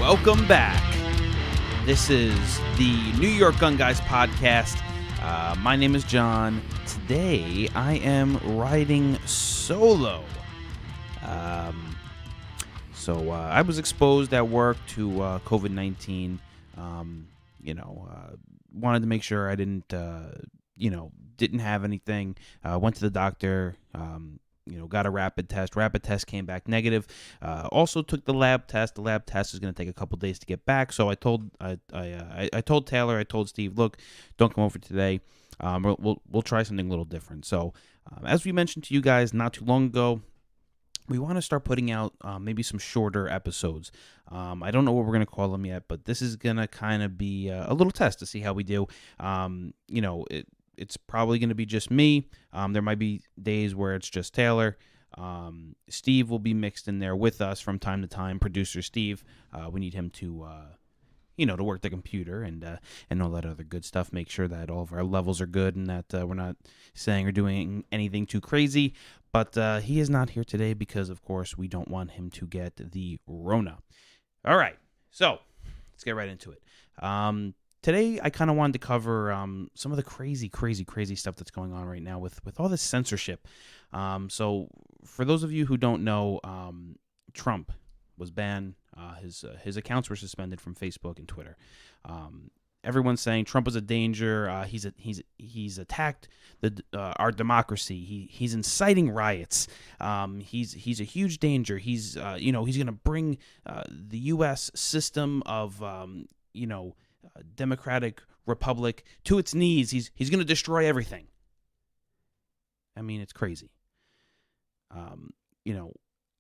welcome back. This is the New York Gun Guys podcast. My name is John. Today I am riding solo. I was exposed at work to COVID-19. Wanted to make sure I didn't have anything. Went to the doctor. Got a rapid test. Rapid test came back negative. Also took the lab test. The lab test is going to take a couple days to get back. So I told Taylor, I told Steve, look, don't come over today. We'll try something a little different. So as we mentioned to you guys not too long ago, we want to start putting out maybe some shorter episodes. I don't know what we're going to call them yet, but this is going to kind of be a little test to see how we do. It's probably going to be just me. There might be days where it's just Taylor. Steve will be mixed in there with us from time to time. Producer Steve, we need him to work the computer and all that other good stuff. Make sure that all of our levels are good and that we're not saying or doing anything too crazy. But he is not here today because, of course, we don't want him to get the Rona. All right, so let's get right into it. Today, I kind of wanted to cover some of the crazy stuff that's going on right now with all this censorship. So for those of you who don't know, Trump was banned. His accounts were suspended from Facebook and Twitter. Everyone's saying Trump is a danger. He's attacked our democracy. He's inciting riots. He's a huge danger. He's going to bring the U.S. system of democratic republic to its knees. He's going to destroy everything. I mean, it's crazy.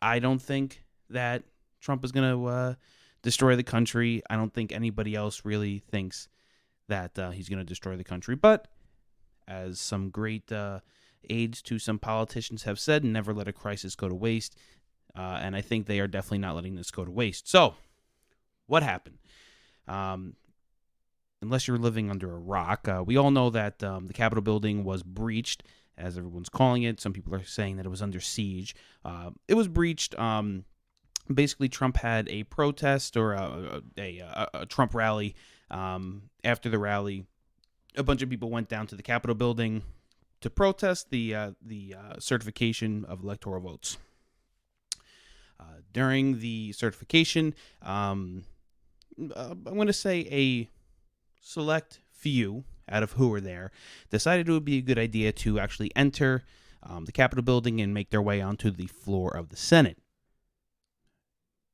I don't think that Trump is going to destroy the country. I don't think anybody else really thinks that he's going to destroy the country. But as some great aides to some politicians have said, never let a crisis go to waste. And I think they are definitely not letting this go to waste. So, what happened? Unless you're living under a rock, we all know that the Capitol building was breached, as everyone's calling it. Some people are saying that it was under siege. It was breached. Basically, Trump had a protest or a Trump rally. After the rally, a bunch of people went down to the Capitol building to protest the certification of electoral votes. During the certification, I'm going to say a select few out of who were there decided it would be a good idea to actually enter the Capitol building and make their way onto the floor of the Senate.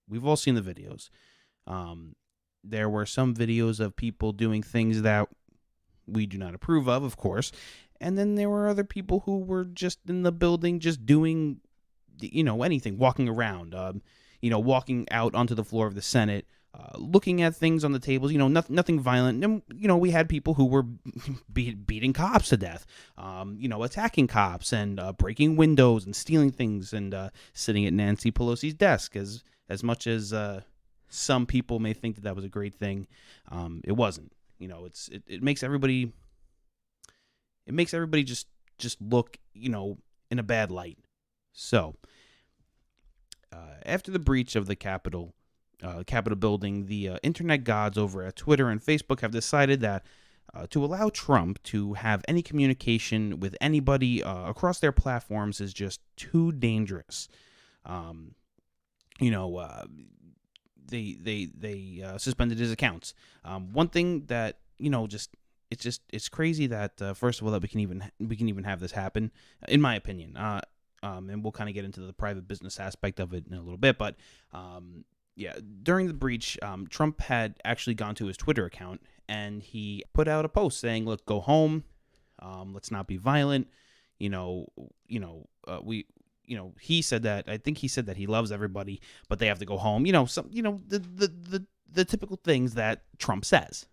We've all seen the videos. There were some videos of people doing things that we do not approve of course. And then there were other people who were just in the building, just doing, anything, walking around, walking out onto the floor of the Senate, looking at things on the tables, nothing violent. And, we had people who were beating cops to death, attacking cops and breaking windows and stealing things and sitting at Nancy Pelosi's desk. As much as some people may think that was a great thing, it wasn't. It makes everybody. It makes everybody just look, in a bad light. So, after the breach of the Capitol building, the internet gods over at Twitter and Facebook have decided that to allow Trump to have any communication with anybody across their platforms is just too dangerous. They suspended his accounts. One thing that it's crazy that first of all that we can even have this happen, in my opinion. And we'll kind of get into the private business aspect of it in a little bit, but during the breach, Trump had actually gone to his Twitter account and he put out a post saying, "Look, go home. Let's not be violent. He said that. I think he said that he loves everybody, but they have to go home. The typical things that Trump says."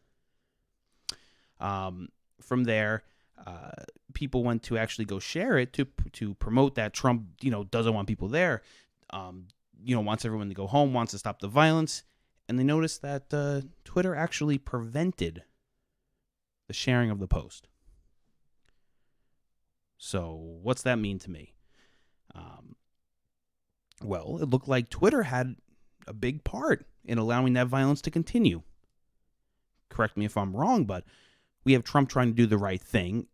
From there, people went to actually go share it to promote that Trump, doesn't want people there. Wants everyone to go home, wants to stop the violence, and they noticed that Twitter actually prevented the sharing of the post. So what's that mean to me? Well, it looked like Twitter had a big part in allowing that violence to continue. Correct me if I'm wrong, but we have Trump trying to do the right thing.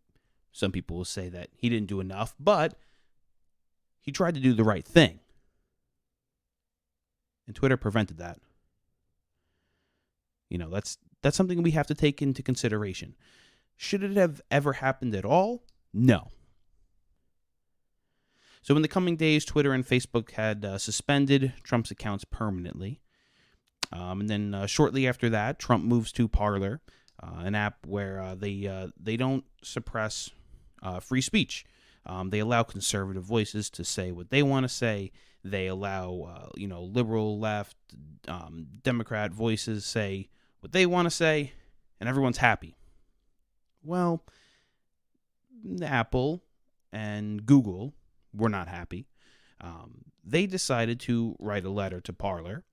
Some people will say that he didn't do enough, but he tried to do the right thing. And Twitter prevented that. That's something we have to take into consideration. Should it have ever happened at all? No. So in the coming days, Twitter and Facebook had suspended Trump's accounts permanently. And then shortly after that, Trump moves to Parler, an app where they don't suppress free speech. They allow conservative voices to say what they want to say. They allow liberal, left, Democrat voices say what they want to say, and everyone's happy. Well, Apple and Google were not happy. They decided to write a letter to Parler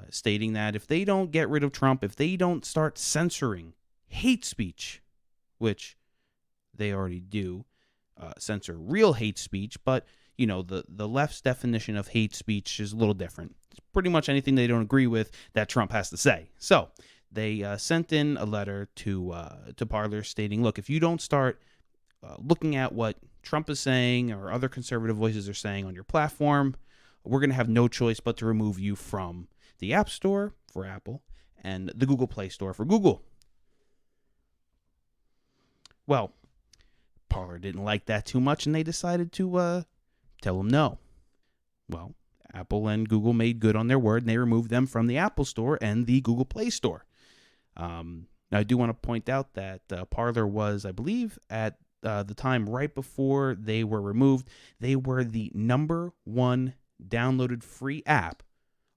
stating that if they don't get rid of Trump, if they don't start censoring hate speech, which they already do, censor real hate speech, but the left's definition of hate speech is a little different. It's pretty much anything they don't agree with that Trump has to say. So they sent in a letter to Parler stating, look, if you don't start looking at what Trump is saying or other conservative voices are saying on your platform, we're going to have no choice but to remove you from the App Store for Apple and the Google Play Store for Google. Well, Parler didn't like that too much, and they decided to tell him no. Well, Apple and Google made good on their word, and they removed them from the Apple Store and the Google Play Store. Now, I do want to point out that Parler was, I believe, at the time right before they were removed, they were the number one downloaded free app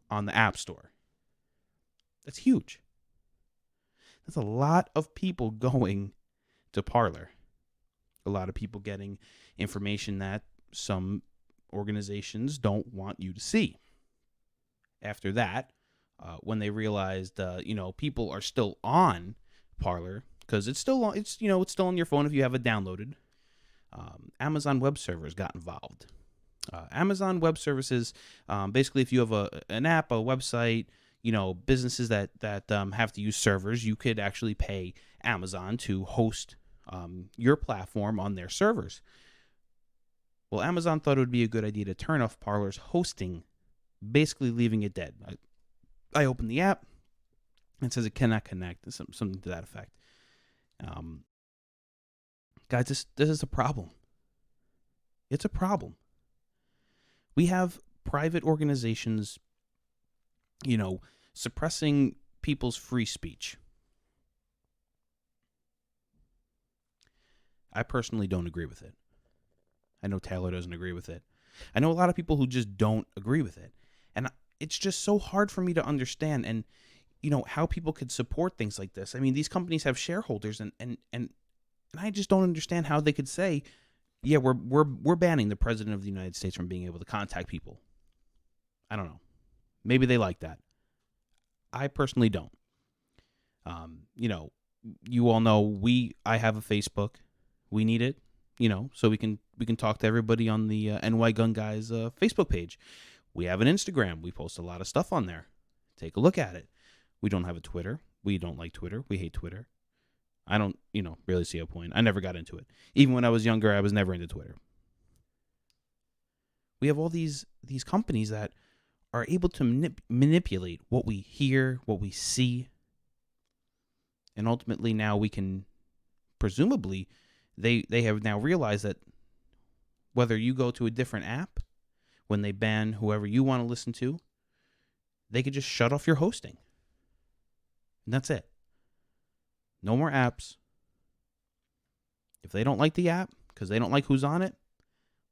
on the App Store. That's huge. That's a lot of people going to Parler. A lot of people getting information that some organizations don't want you to see. After that, when they realized, people are still on Parler because it's still on your phone if you have it downloaded. Amazon Web Servers got involved. Amazon Web Services, basically, if you have an app, a website, businesses that have to use servers, you could actually pay Amazon to host your platform on their servers. Well, Amazon thought it would be a good idea to turn off Parler's hosting, basically leaving it dead. I opened the app, and it says it cannot connect, something to that effect. Guys, this is a problem. It's a problem. We have private organizations, suppressing people's free speech. I personally don't agree with it. I know Taylor doesn't agree with it. I know a lot of people who just don't agree with it. And it's just so hard for me to understand and how people could support things like this. I mean, these companies have shareholders and I just don't understand how they could say, yeah, we're banning the president of the United States from being able to contact people. I don't know. Maybe they like that. I personally don't. You all know I have a Facebook. We need it, so we can talk to everybody on the NYGunGuys Facebook page. We have an Instagram. We post a lot of stuff on there. Take a look at it. We don't have a Twitter. We don't like Twitter. We hate Twitter. I don't, really see a point. I never got into it. Even when I was younger, I was never into Twitter. We have all these companies that are able to manipulate what we hear, what we see. And ultimately now we can, presumably, they have now realized that whether you go to a different app, when they ban whoever you want to listen to, they could just shut off your hosting. And that's it. No more apps. If they don't like the app because they don't like who's on it,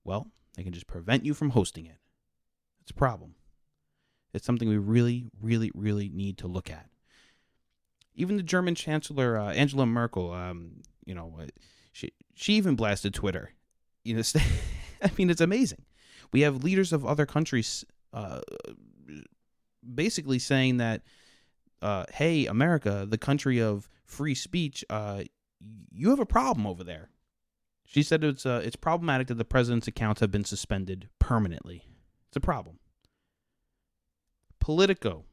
well, they can just prevent you from hosting it. It's a problem. It's something we really, really, really need to look at. Even the German Chancellor, Angela Merkel, she even blasted Twitter. I mean, it's amazing. We have leaders of other countries basically saying that, hey, America, the country of free speech, you have a problem over there. She said it's problematic that the president's accounts have been suspended permanently. It's a problem. Politico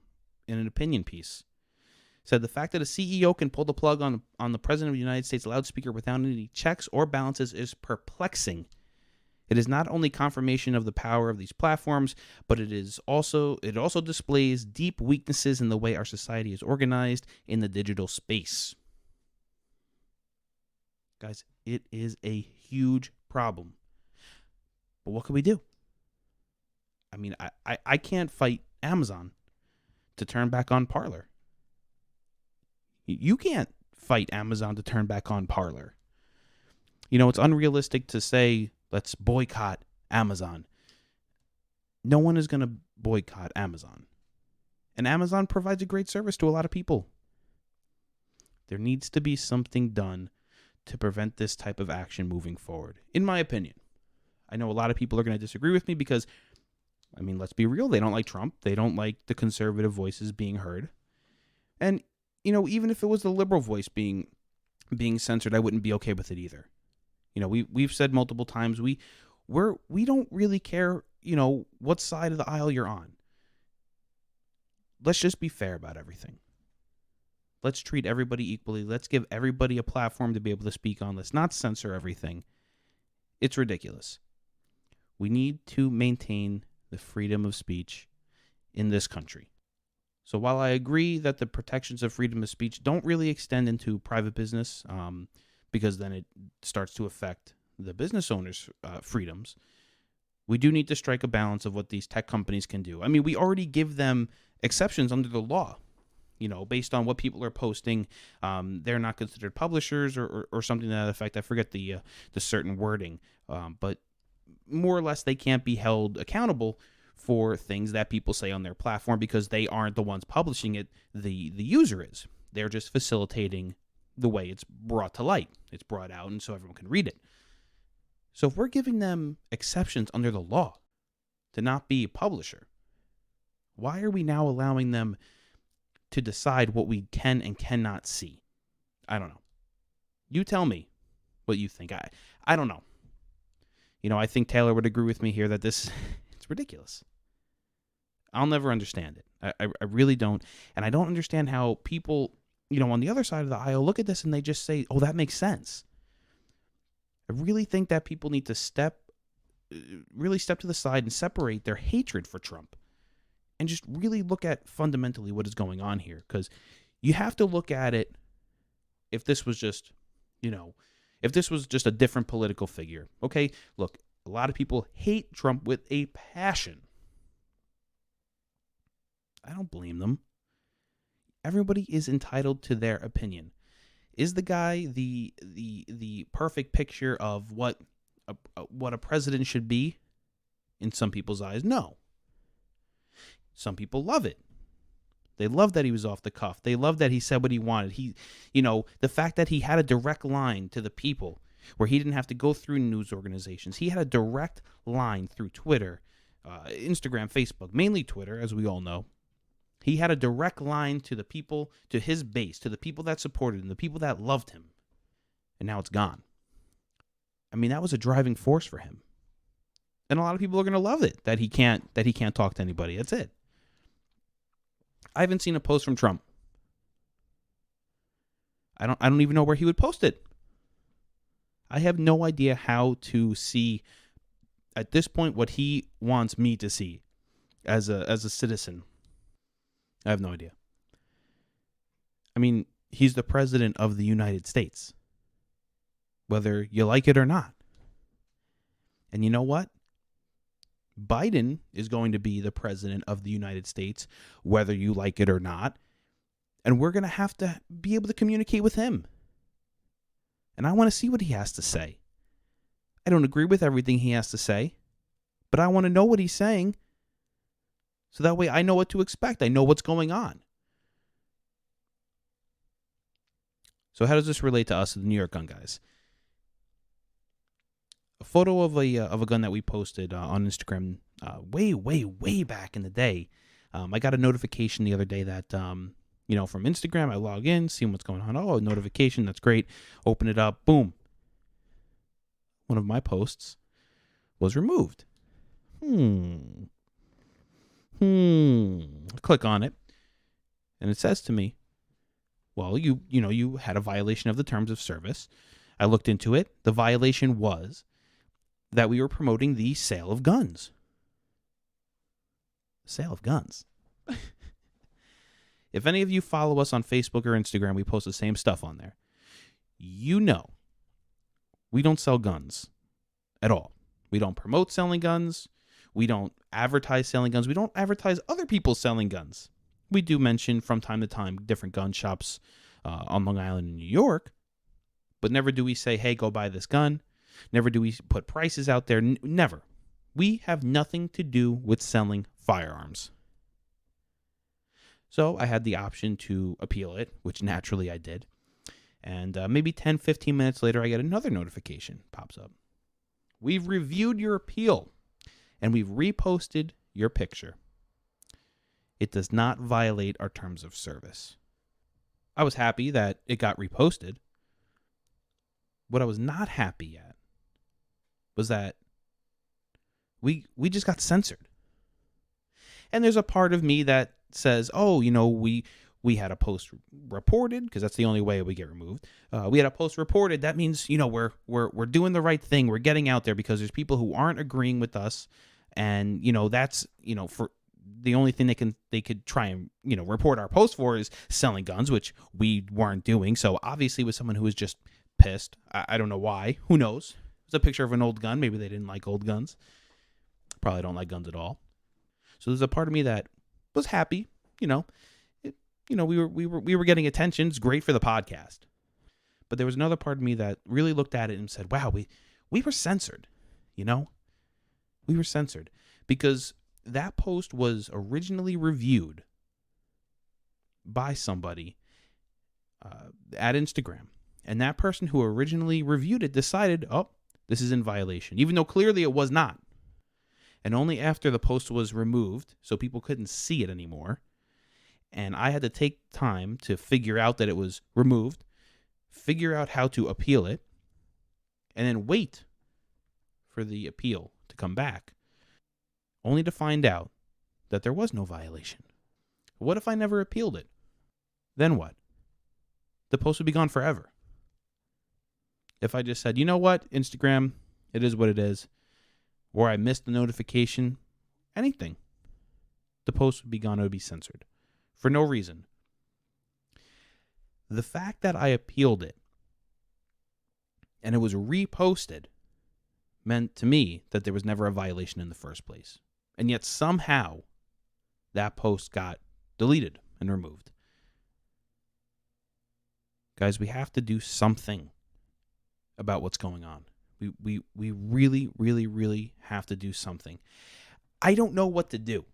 in an opinion piece. Said the fact that a CEO can pull the plug on the President of the United States loudspeaker without any checks or balances is perplexing. It is not only confirmation of the power of these platforms, but it also displays deep weaknesses in the way our society is organized in the digital space. Guys, it is a huge problem. But what can we do? I mean, I can't fight Amazon to turn back on Parler. You can't fight Amazon to turn back on Parler. You know, it's unrealistic to say, let's boycott Amazon. No one is going to boycott Amazon. And Amazon provides a great service to a lot of people. There needs to be something done to prevent this type of action moving forward, in my opinion. I know a lot of people are going to disagree with me because, I mean, let's be real. They don't like Trump. They don't like the conservative voices being heard. And, you know, even if it was the liberal voice being censored, I wouldn't be okay with it either. You know, we've said multiple times we don't really care, you know, what side of the aisle you're on. Let's just be fair about everything. Let's treat everybody equally. Let's give everybody a platform to be able to speak on. Let's not censor everything. It's ridiculous. We need to maintain the freedom of speech in this country. So while I agree that the protections of freedom of speech don't really extend into private business, because then it starts to affect the business owners' freedoms, we do need to strike a balance of what these tech companies can do. I mean, we already give them exceptions under the law, you know, based on what people are posting. They're not considered publishers or something to that effect. I forget the certain wording, but more or less they can't be held accountable for things that people say on their platform because they aren't the ones publishing it. The user is. They're just facilitating the way it's brought to light. It's brought out and so everyone can read it. So if we're giving them exceptions under the law to not be a publisher, why are we now allowing them to decide what we can and cannot see? I don't know. You tell me what you think. I don't know. You know, I think Taylor would agree with me here that it's ridiculous. I'll never understand it. I really don't. And I don't understand how people, you know, on the other side of the aisle look at this and they just say, oh, that makes sense. I really think that people need to step to the side and separate their hatred for Trump and just really look at fundamentally what is going on here. Because you have to look at it if this was just, you know, if this was just a different political figure. Okay, look, a lot of people hate Trump with a passion. I don't blame them. Everybody is entitled to their opinion. Is the guy the perfect picture of what a president should be in some people's eyes? No. Some people love it. They love that he was off the cuff. They love that he said what he wanted. The fact that he had a direct line to the people where he didn't have to go through news organizations. He had a direct line through Twitter, Instagram, Facebook, mainly Twitter, as we all know. He had a direct line to the people, to his base, to the people that supported him, the people that loved him. And now it's gone. I mean, that was a driving force for him. And a lot of people are going to love it that he can't talk to anybody. That's it. I haven't seen a post from Trump. I don't even know where he would post it. I have no idea how to see at this point what he wants me to see as a citizen. I have no idea. I mean, he's the president of the United States, whether you like it or not. And you know what? Biden is going to be the president of the United States, whether you like it or not. And we're going to have to be able to communicate with him. And I want to see what he has to say. I don't agree with everything he has to say, but I want to know what he's saying. So that way I know what to expect. I know what's going on. So how does this relate to us, the New York Gun Guys? A photo of a gun that we posted on Instagram way back in the day. I got a notification the other day that, from Instagram, I log in, see what's going on. Oh, a notification, that's great. Open it up, boom. One of my posts was removed. Click on it. And it says to me, well, you had a violation of the terms of service. I looked into it. The violation was that we were promoting the sale of guns. Sale of guns. If any of you follow us on Facebook or Instagram, we post the same stuff on there. You know, we don't sell guns at all. We don't promote selling guns. We don't advertise selling guns. We don't advertise other people selling guns. We do mention from time to time different gun shops on Long Island and New York, but never do we say, hey, go buy this gun. Never do we put prices out there. Never. We have nothing to do with selling firearms. So I had the option to appeal it, which naturally I did. And maybe 10, 15 minutes later, I get another notification pops up. We've reviewed your appeal, and we've reposted your picture. It does not violate our terms of service. I was happy that it got reposted. What I was not happy at was that we just got censored. And there's a part of me that says, oh, we had a post reported, because that's the only way we get removed. We had a post reported. That means, we're doing the right thing. We're getting out there, because there's people who aren't agreeing with us. And, that's, for the only thing they could try and, report our post for is selling guns, which we weren't doing. So obviously with someone who was just pissed, I don't know why, who knows? It's a picture of an old gun. Maybe they didn't like old guns. Probably don't like guns at all. So there's a part of me that was happy, we were getting attention. It's great for the podcast. But there was another part of me that really looked at it and said, wow, we were censored, We were censored because that post was originally reviewed by somebody at Instagram. And that person who originally reviewed it decided, oh, this is in violation, even though clearly it was not. And only after the post was removed, so people couldn't see it anymore, and I had to take time to figure out that it was removed, figure out how to appeal it, and then wait for the appeal to come back, only to find out that there was no violation. What if I never appealed it? Then what? The post would be gone forever. If I just said, you know what, Instagram, it is what it is, or I missed the notification, anything, the post would be gone, it would be censored. For no reason. The fact that I appealed it and it was reposted meant to me that there was never a violation in the first place. And yet somehow that post got deleted and removed. Guys, we have to do something about what's going on. We really, really, really have to do something. I don't know what to do.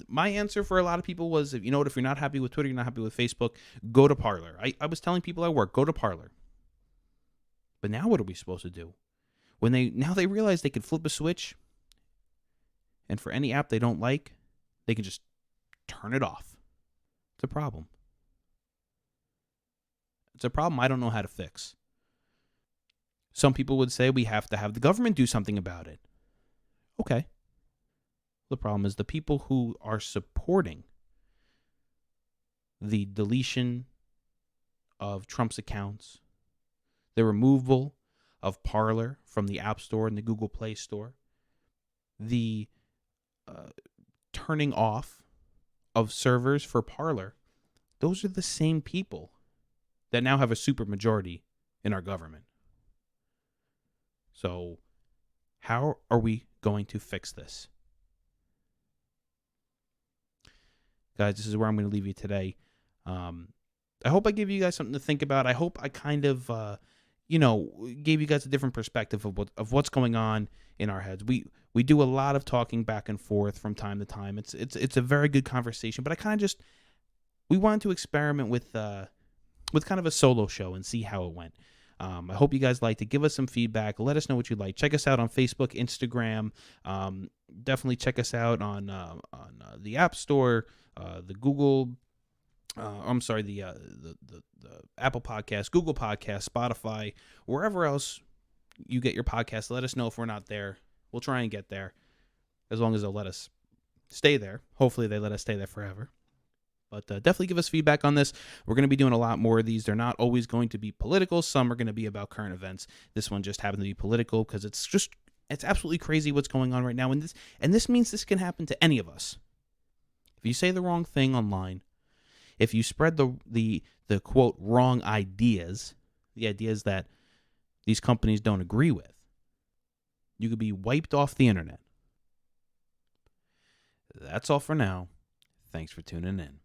My answer for a lot of people was, if you're not happy with Twitter, you're not happy with Facebook, go to Parler. I was telling people at work, go to Parler. But now what are we supposed to do? Now they realize they could flip a switch, and for any app they don't like, they can just turn it off. It's a problem. It's a problem I don't know how to fix. Some people would say we have to have the government do something about it. Okay. The problem is the people who are supporting the deletion of Trump's accounts, the removal of Parler from the App Store and the Google Play Store, the turning off of servers for Parler, those are the same people that now have a supermajority in our government. So how are we going to fix this? Guys, this is where I'm going to leave you today. I hope I gave you guys something to think about. I hope I kind of, gave you guys a different perspective of what's going on in our heads. We do a lot of talking back and forth from time to time. It's a very good conversation, but we wanted to experiment with kind of a solo show and see how it went. I hope you guys liked it. Give us some feedback. Let us know what you like. Check us out on Facebook, Instagram. Definitely check us out on the App Store, the Google. The Apple Podcast, Google Podcast, Spotify, wherever else you get your podcast. Let us know if we're not there. We'll try and get there, as long as they'll let us stay there. Hopefully, they let us stay there forever. But definitely give us feedback on this. We're going to be doing a lot more of these. They're not always going to be political. Some are going to be about current events. This one just happened to be political because it's absolutely crazy what's going on right now. And this means this can happen to any of us. If you say the wrong thing online, if you spread the quote wrong ideas, the ideas that these companies don't agree with, you could be wiped off the internet. That's all for now. Thanks for tuning in.